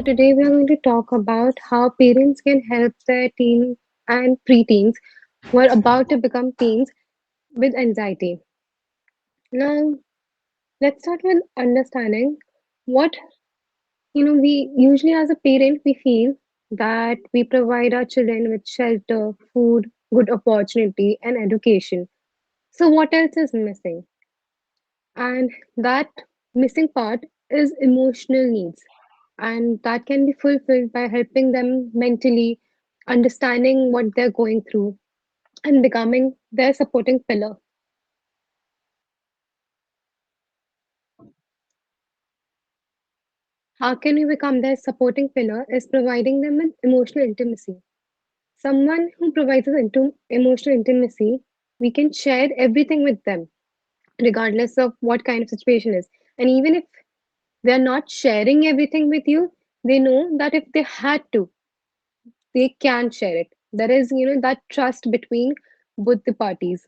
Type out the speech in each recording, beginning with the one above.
So today we are going to talk about how parents can help their teen and preteens who are about to become teens with anxiety. Now, let's start with understanding what we usually as a parent we feel that we provide our children with shelter, food, good opportunity, and education. So what else is missing? And that missing part is emotional needs. And that can be fulfilled by helping them mentally, understanding what they're going through, and becoming their supporting pillar. How can we become their supporting pillar is providing them with emotional intimacy. Someone who provides us emotional intimacy, we can share everything with them, regardless of what kind of situation is. And even if they're not sharing everything with you, they know that if they had to, they can share it. There is, that trust between both the parties.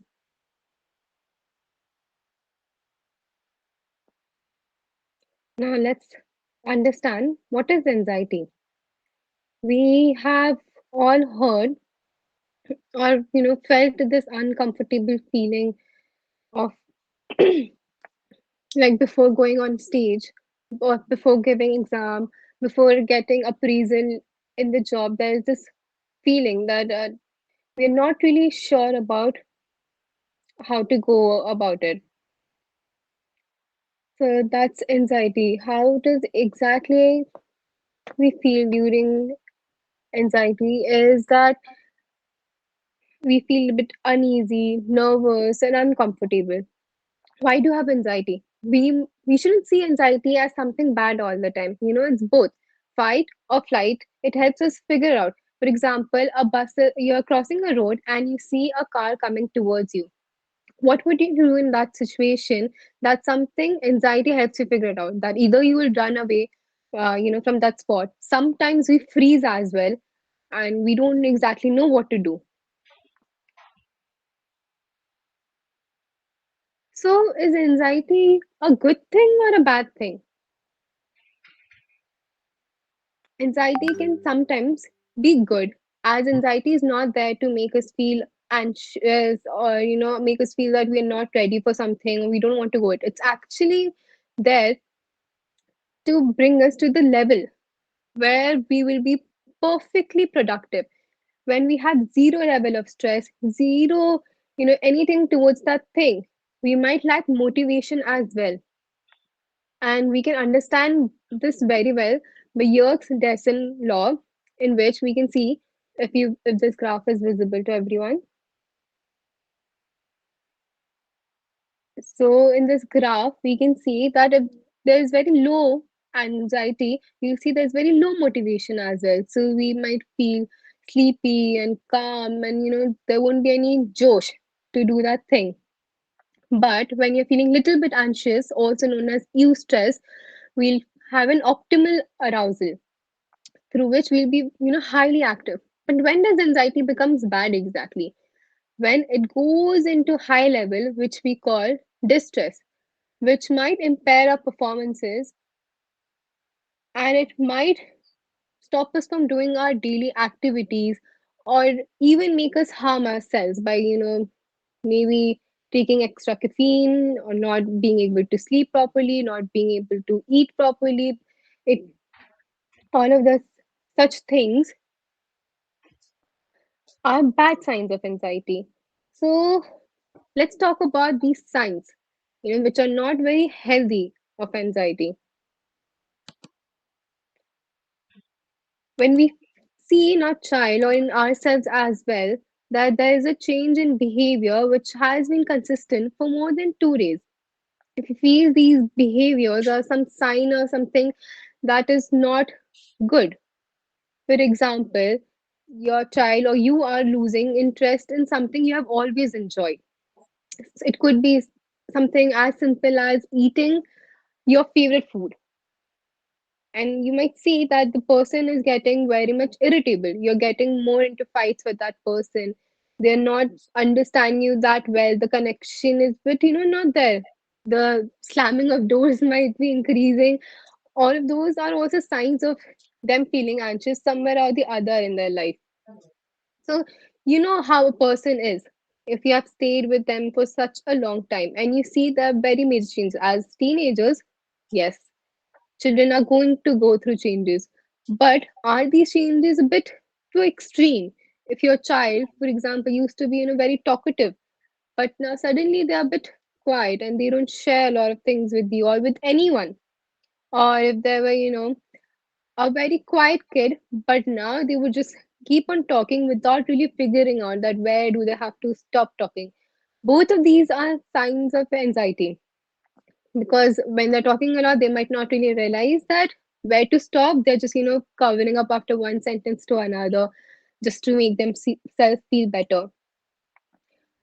Now let's understand what is anxiety. We have all heard or felt this uncomfortable feeling of like before going on stage or before giving exam, before getting appraisal in the job. There's this feeling that we're not really sure about how to go about it. So that's anxiety. How does exactly we feel during anxiety is that we feel a bit uneasy, nervous, and uncomfortable. Why do you have anxiety? We shouldn't see anxiety as something bad all the time. It's both fight or flight. It helps us figure out. For example, you're crossing a road and you see a car coming towards you. What would you do in that situation? That's something anxiety helps you figure it out. That either you will run away, from that spot. Sometimes we freeze as well, and we don't exactly know what to do. So, is anxiety a good thing or a bad thing? Anxiety can sometimes be good, as anxiety is not there to make us feel anxious or make us feel that we're not ready for something, we don't want to go it. It's actually there to bring us to the level where we will be perfectly productive when we have zero level of stress, zero anything towards that thing. We might lack motivation as well. And we can understand this very well by Yerkes Dyson law, in which we can see if this graph is visible to everyone. So in this graph, we can see that if there is very low anxiety, you'll see there's very low motivation as well. So we might feel sleepy and calm, and there won't be any josh to do that thing. But when you're feeling little bit anxious, also known as eustress, we'll have an optimal arousal through which we'll be highly active. But when does anxiety becomes bad exactly? When it goes into high level, which we call distress, which might impair our performances, and it might stop us from doing our daily activities, or even make us harm ourselves by maybe taking extra caffeine, or not being able to sleep properly, not being able to eat properly. It All of the such things are bad signs of anxiety. So let's talk about these signs, which are not very healthy of anxiety. When we see in our child or in ourselves as well that there is a change in behavior which has been consistent for more than 2 days, if you feel these behaviors or some sign or something that is not good, for example, your child or you are losing interest in something you have always enjoyed. It could be something as simple as eating your favorite food, and you might see that the person is getting very much irritable. You're getting more into fights with that person. They're not understanding you that well. The connection is but not there. The slamming of doors might be increasing. All of those are also signs of them feeling anxious somewhere or the other in their life. So, you know how a person is. If you have stayed with them for such a long time and you see the very major changes as teenagers, yes, children are going to go through changes. But are these changes a bit too extreme? If your child, for example, used to be, very talkative, but now suddenly they are a bit quiet and they don't share a lot of things with you or with anyone. Or if they were, a very quiet kid, but now they would just keep on talking without really figuring out that where do they have to stop talking. Both of these are signs of anxiety because when they're talking a lot, they might not really realize that where to stop. They're just, covering up after one sentence to another just to make themselves feel better.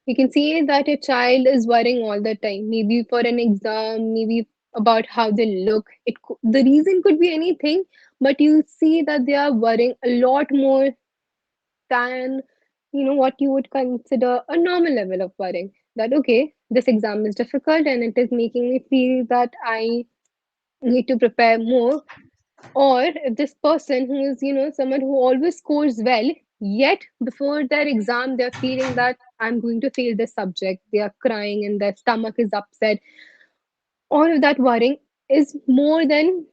You can see that your child is worrying all the time, maybe for an exam, maybe about how they look. The reason could be anything, but you see that they are worrying a lot more than what you would consider a normal level of worrying. That okay, this exam is difficult and it is making me feel that I need to prepare more. Or if this person who is, someone who always scores well, yet before their exam, they're feeling that I'm going to fail this subject. They are crying and their stomach is upset. All of that worrying is more than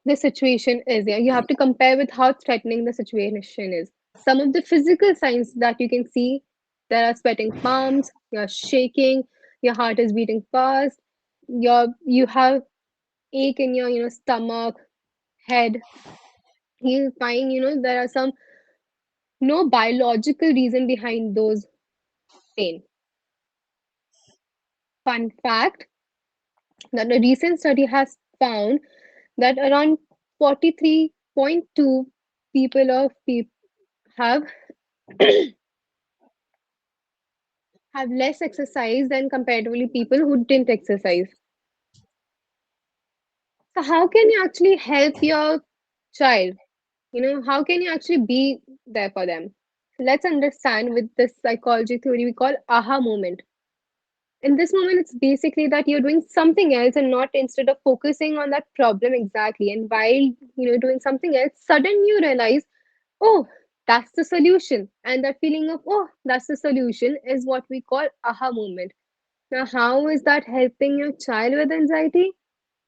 the situation is. Yeah, you have to compare with how threatening the situation is. Some of the physical signs that you can see, there are sweating palms, you're shaking, your heart is beating fast, you have ache in your stomach, head. You find there are some no biological reason behind those pain. Fun fact that a recent study has found that around 43.2 people of people have have less exercise than comparatively people who didn't exercise. So how can you actually help your child? How can you actually be there for them? So let's understand with this psychology theory we call aha moment. In this moment, it's basically that you're doing something else and not instead of focusing on that problem exactly. And while doing something else, suddenly you realize, oh, that's the solution. And that feeling of, oh, that's the solution is what we call aha moment. Now, how is that helping your child with anxiety?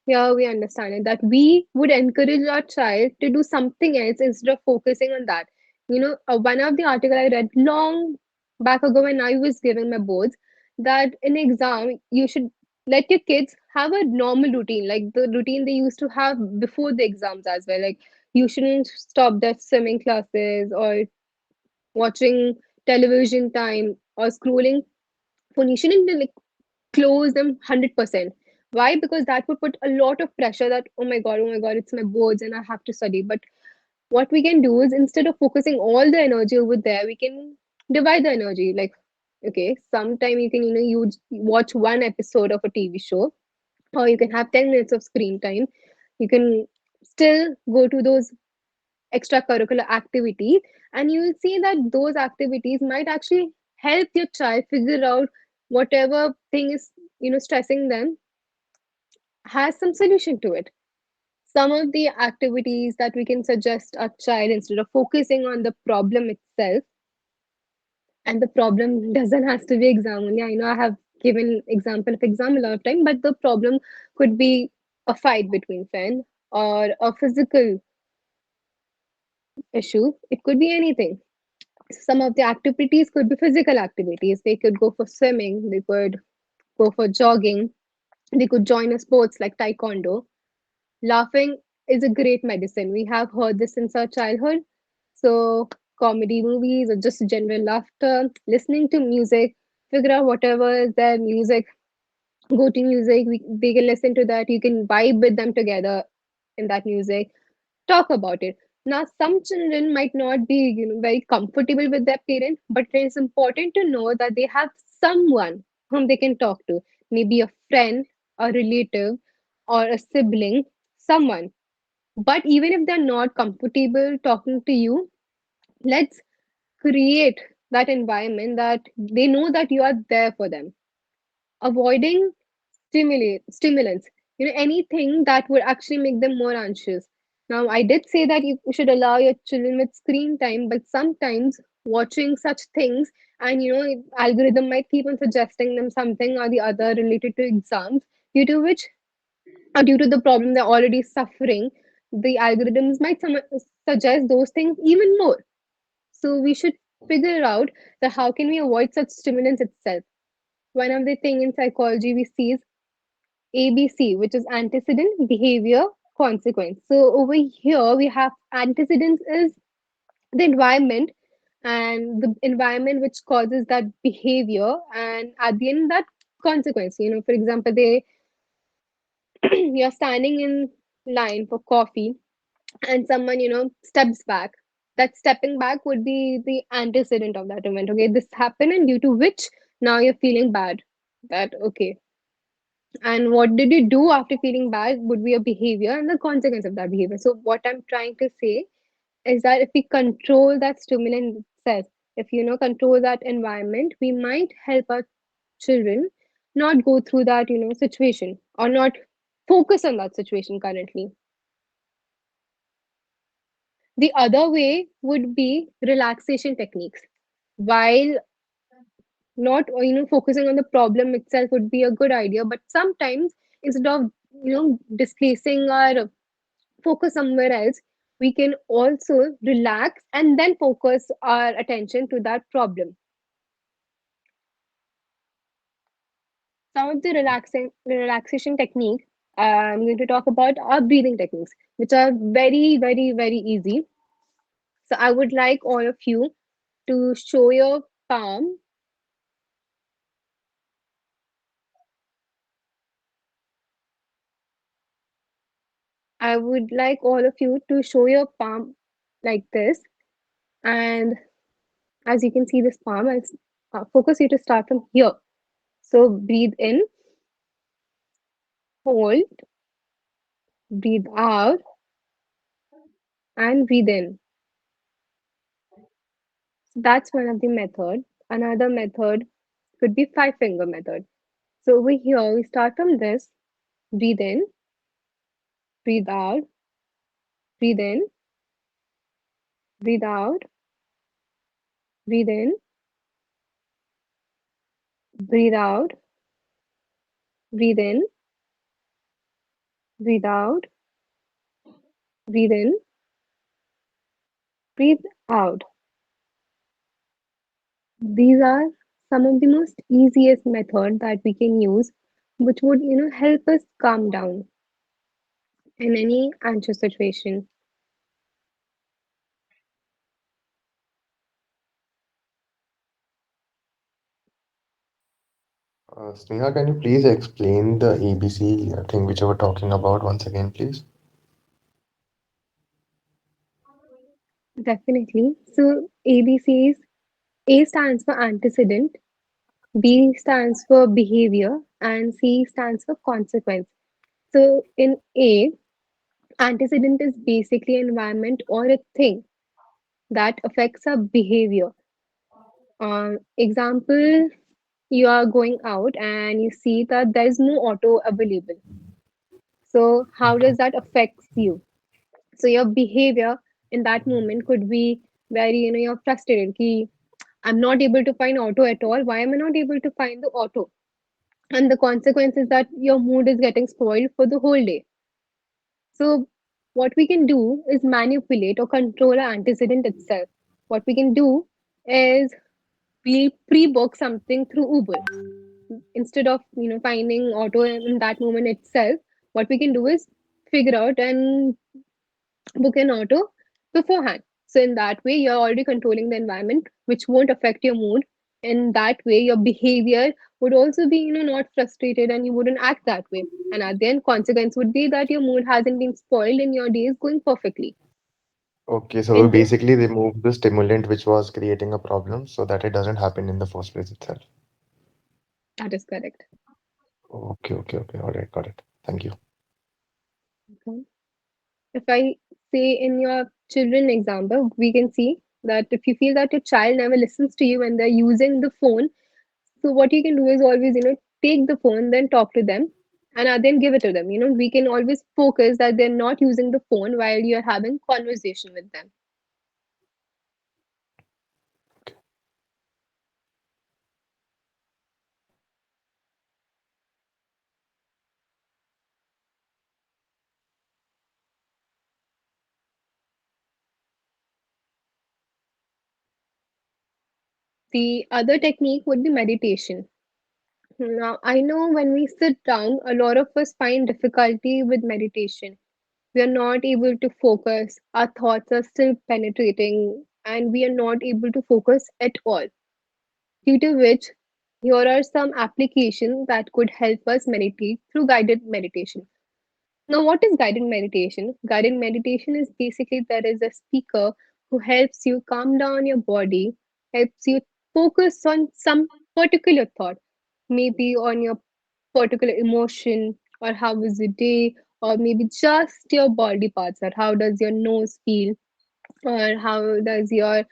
Here we understand it that we would encourage our child to do something else instead of focusing on that. One of the article I read long back ago when I was giving my boards, that in exam you should let your kids have a normal routine, like the routine they used to have before the exams as well. Like you shouldn't stop their swimming classes or watching television time or scrolling phone. You shouldn't like close them 100%. Why? Because that would put a lot of pressure that, oh my god, it's my boards and I have to study. But what we can do is instead of focusing all the energy over there, we can divide the energy. Like, okay, sometime you can, you watch one episode of a TV show, or you can have 10 minutes of screen time. You can still go to those extracurricular activities, and you will see that those activities might actually help your child figure out whatever thing is stressing them has some solution to it. Some of the activities that we can suggest a child instead of focusing on the problem itself, and the problem doesn't have to be exam only. I know I have given example of exam a lot of time, but the problem could be a fight between friends or a physical issue. It could be anything. Some of the activities could be physical activities. They could go for swimming, they could go for jogging, they could join a sports like taekwondo. Laughing is a great medicine. We have heard this since our childhood. So, comedy movies or just general laughter, listening to music, figure out whatever is their music, go to music, they can listen to that. You can vibe with them together in that music, talk about it. Now, some children might not be, very comfortable with their parent, but it is important to know that they have someone whom they can talk to, maybe a friend, a relative, or a sibling, someone. But even if they're not comfortable talking to you, let's create that environment that they know that you are there for them. Avoiding stimulants, anything that would actually make them more anxious. Now, I did say that you should allow your children with screen time, but sometimes watching such things and algorithm might keep on suggesting them something or the other related to exams, due to which or due to the problem they're already suffering, the algorithms might suggest those things even more. So we should figure out that how can we avoid such stimulants itself. One of the thing in psychology we see is ABC, which is antecedent, behavior, consequence. So over here we have antecedents is the environment, and the environment which causes that behavior, and at the end that consequence. For example, they you're standing in line for coffee and someone steps back. That stepping back would be the antecedent of that event. Okay, this happened, and due to which now you're feeling bad. That okay, and what did you do after feeling bad would be a behavior and the consequence of that behavior. So what I'm trying to say is that if we control that stimulant itself, if control that environment, we might help our children not go through that situation, or not focus on that situation currently. The other way would be relaxation techniques. While not focusing on the problem itself would be a good idea, but sometimes instead of displacing our focus somewhere else, we can also relax and then focus our attention to that problem. Some of the relaxation technique I'm going to talk about are breathing techniques, which are very, very, very easy. So I would like all of you to show your palm. I would like all of you to show your palm like this. And as you can see this palm, I'll focus you to start from here. So breathe in, hold, breathe out, and breathe in. So that's one of the method. Another method could be five finger method. So over here, we start from this, breathe in, breathe out, breathe in, breathe out, breathe in, breathe out, breathe in, breathe out, breathe in, breathe out. These are some of the most easiest method that we can use, which would help us calm down in any anxious situation. Sneha, can you please explain the ABC thing which you were talking about once again, please? Definitely. So ABCs: A stands for antecedent, B stands for behavior, and C stands for consequence. So in A, antecedent is basically environment or a thing that affects our behavior. Example, you are going out and you see that there is no auto available. So how Okay. does that affect you? So your behavior in that moment could be very, you're frustrated. Ki, I'm not able to find auto at all. Why am I not able to find the auto? And the consequence is that your mood is getting spoiled for the whole day. So what we can do is manipulate or control our antecedent itself. What we can do is we pre-book something through Uber instead of finding auto in that moment itself. What we can do is figure out and book an auto beforehand. So in that way, you're already controlling the environment, which won't affect your mood. In that way, your behavior would also be, not frustrated, and you wouldn't act that way. And at the end, consequence would be that your mood hasn't been spoiled and your day is going perfectly. Okay, so we In this, basically remove the stimulant which was creating a problem so that it doesn't happen in the first place itself. that is correct. Okay, okay, okay. All right, got it. Thank you. Okay. If I say in your children example, we can see that if you feel that your child never listens to you when they're using the phone, so what you can do is always, take the phone, then talk to them. and then give it to them. We can always focus that they're not using the phone while you're having conversation with them. The other technique would be meditation. Now, I know when we sit down, a lot of us find difficulty with meditation. We are not able to focus, our thoughts are still penetrating, and we are not able to focus at all. Due to which, here are some applications that could help us meditate through guided meditation. Now, what is guided meditation? Guided meditation is basically there is a speaker who helps you calm down your body, helps you focus on some particular thought, maybe on your particular emotion, or how was the day, or maybe just your body parts, or how does your nose feel, or how does your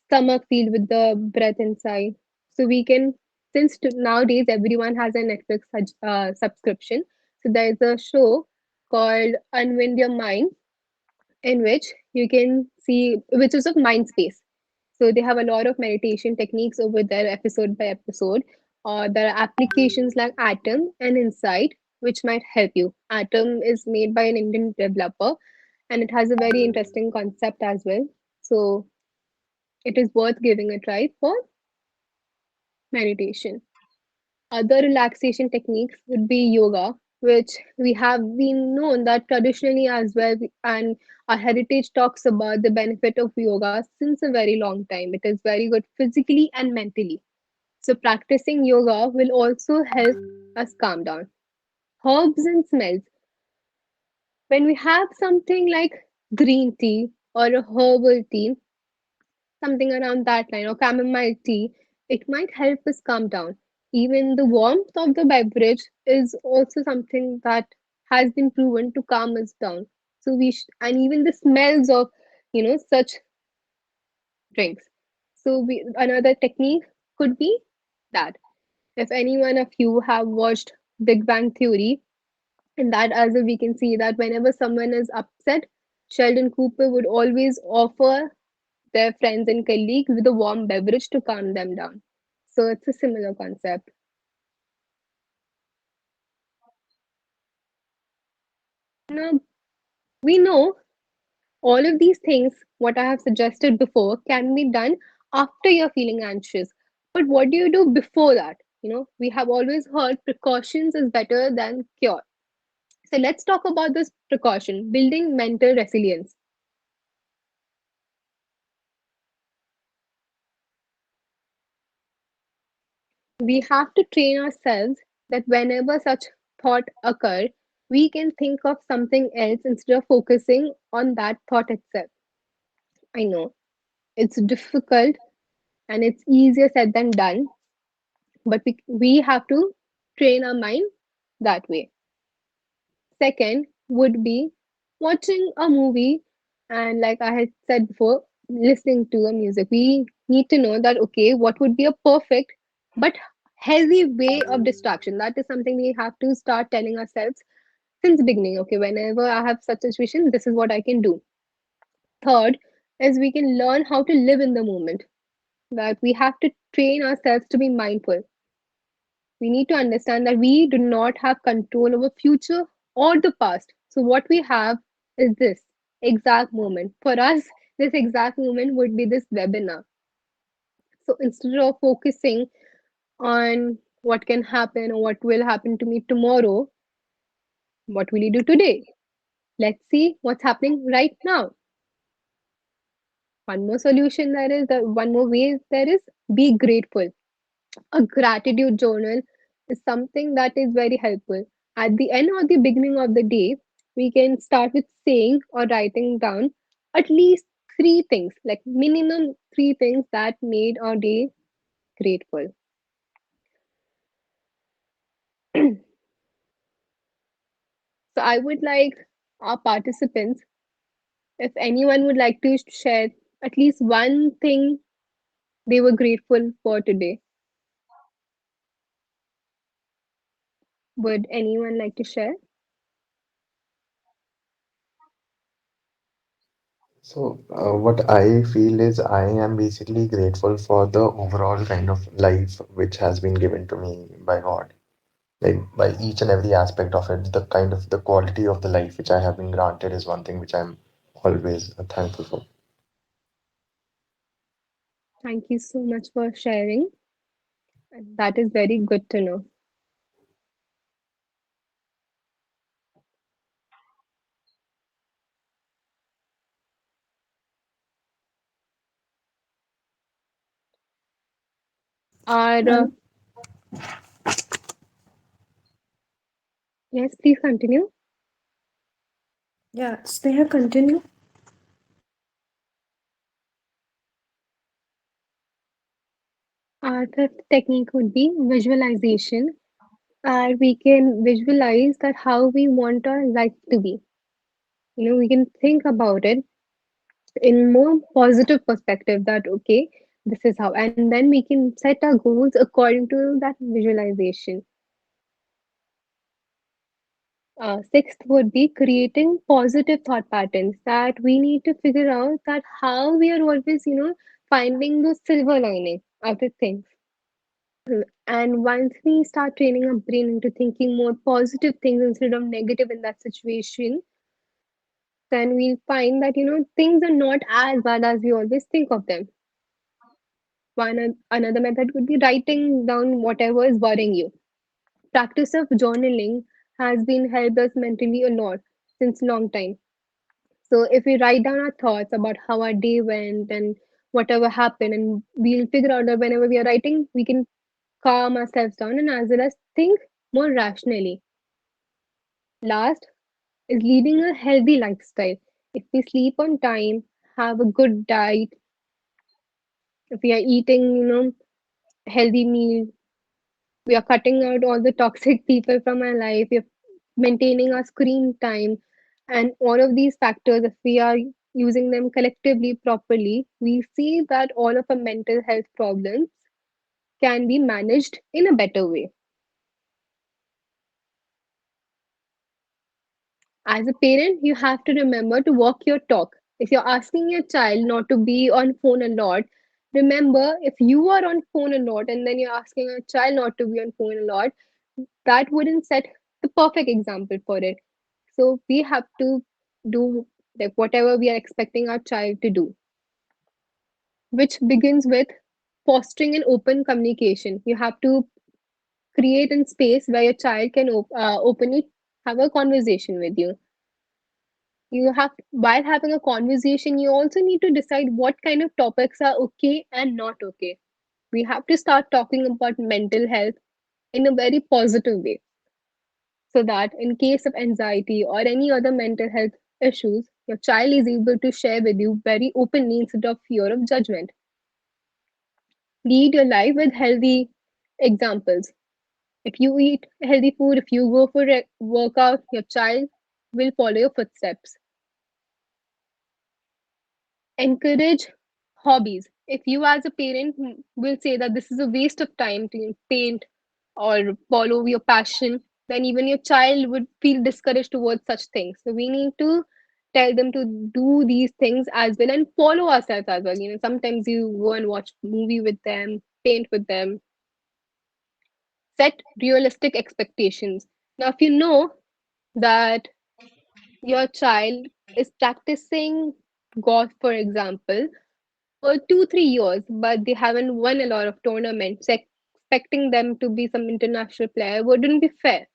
stomach feel with the breath inside. So we can, since nowadays everyone has a Netflix subscription, so there is a show called Unwind Your Mind, in which you can see, which is of mind space. So they have a lot of meditation techniques over there, episode by episode. There are applications like Atom and Insight, which might help you. Atom is made by an Indian developer, and it has a very interesting concept as well. So it is worth giving a try for meditation. Other relaxation techniques would be yoga, which we have been known that traditionally as well, and our heritage talks about the benefit of yoga since a very long time. It is very good physically and mentally. So, practicing yoga will also help us calm down. Herbs and smells. When we have something like green tea or a herbal tea, something around that line, or chamomile tea, it might help us calm down. Even the warmth of the beverage is also something that has been proven to calm us down. So and even the smells of such drinks. So another technique could be that if any one of you have watched Big Bang Theory, in that as we can see that whenever someone is upset, Sheldon Cooper would always offer their friends and colleagues with a warm beverage to calm them down. So it's a similar concept. Now, we know all of these things, what I have suggested before, can be done after you're feeling anxious. But what do you do before that? We have always heard precautions is better than cure. So let's talk about this precaution, building mental resilience. We have to train ourselves that whenever such thought occur, we can think of something else instead of focusing on that thought itself. I know it's difficult and it's easier said than done, but we have to train our mind that way. Second would be watching a movie, and like I had said before, listening to a music. We need to know that okay, what would be a perfect but healthy way of distraction. That is something we have to start telling ourselves since beginning. Okay, whenever I have such a situation, this is what I can do. Third is we can learn how to live in the moment. That we have to train ourselves to be mindful. We need to understand that we do not have control over future or the past. So what we have is this exact moment. For us, this exact moment would be this webinar. So instead of focusing on what can happen or what will happen to me tomorrow, what will you do today? Let's see what's happening right now. One more solution there is, one more way there is, be grateful. A gratitude journal is something that is very helpful. At the end or the beginning of the day, we can start with saying or writing down at least three things, like minimum three things that made our day grateful. So I would like our participants, if anyone would like to share at least one thing they were grateful for today. Would anyone like to share? So, what I feel is I am basically grateful for the overall kind of life which has been given to me by God. Like by each and every aspect of it, the kind of the quality of the life which I have been granted is one thing which I'm always thankful for. Thank you so much for sharing. And that is very good to know. Our Um, Yes, please continue. yeah, Sneha, continue. Our fifth technique would be visualization. We can visualize that how we want our life to be. We can think about it in more positive perspective that okay, this is how, and then we can set our goals according to that visualization. Sixth would be creating positive thought patterns, that we need to figure out that how we are always finding those silver lining out of things. And once we start training our brain into thinking more positive things instead of negative in that situation, then we'll find that things are not as bad as we always think of them. Another method would be writing down whatever is worrying you. Practice of journaling has been helped us mentally a lot since long time. So if we write down our thoughts about how our day went and whatever happened, and we'll figure out that whenever we are writing, we can calm ourselves down and as well as think more rationally. Last is leading a healthy lifestyle. If we sleep on time, have a good diet, if we are eating, healthy meals, we are cutting out all the toxic people from our life, we are maintaining our screen time, and all of these factors, if we are using them collectively properly, we see that all of our mental health problems can be managed in a better way. As a parent, you have to remember to walk your talk. If you're asking your child not to be on phone a lot, remember if you are on phone a lot and then you're asking a child not to be on phone a lot, that wouldn't set the perfect example for it. So we have to do like whatever we are expecting our child to do, which begins with fostering an open communication. You have to create a space where your child can openly have a conversation with you. While having a conversation, you also need to decide what kind of topics are okay and not okay. We have to start talking about mental health in a very positive way, so that in case of anxiety or any other mental health issues, your child is able to share with you very openly instead of fear of judgment. Lead your life with healthy examples. If you eat healthy food, if you go for a workout, your child will follow your footsteps. Encourage hobbies. If you, as a parent, will say that this is a waste of time to paint or follow your passion, then even your child would feel discouraged towards such things. So we need to tell them to do these things as well and follow ourselves as well. Sometimes you go and watch movie with them, paint with them, set realistic expectations. Now, if you know that your child is practicing golf, for example, for 2 3 years, but they haven't won a lot of tournaments. Expecting them to be some international player wouldn't be fair.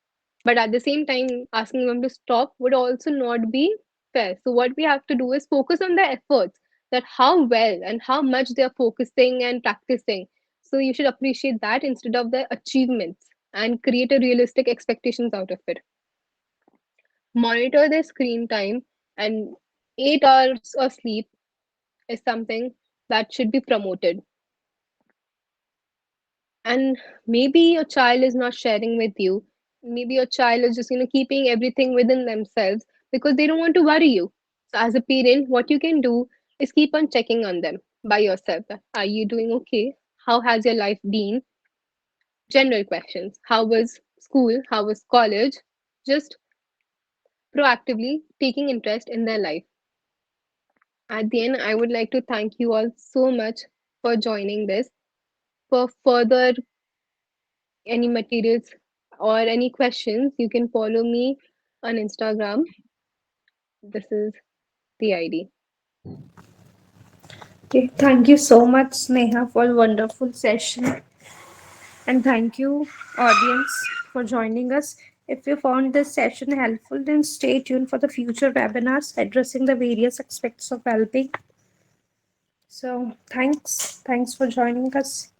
But at the same time, asking them to stop would also not be fair. So what we have to do is focus on their efforts, that how well and how much they are focusing and practicing. So you should appreciate that instead of their achievements and create a realistic expectations out of it. Monitor their screen time, and 8 hours of sleep is something that should be promoted. And maybe your child is not sharing with you, maybe your child is just keeping everything within themselves because they don't want to worry you. So as a parent, what you can do is keep on checking on them by yourself. Are you doing okay? How has your life been? General questions. How was school, how was college, just proactively taking interest in their life. At the end, I would like to thank you all so much for joining this. For further any materials or any questions, you can follow me on Instagram. This is the ID. Okay, thank you so much, Sneha, for a wonderful session. And thank you, audience, for joining us. If you found this session helpful, then stay tuned for the future webinars addressing the various aspects of well being. So, thanks. Thanks for joining us.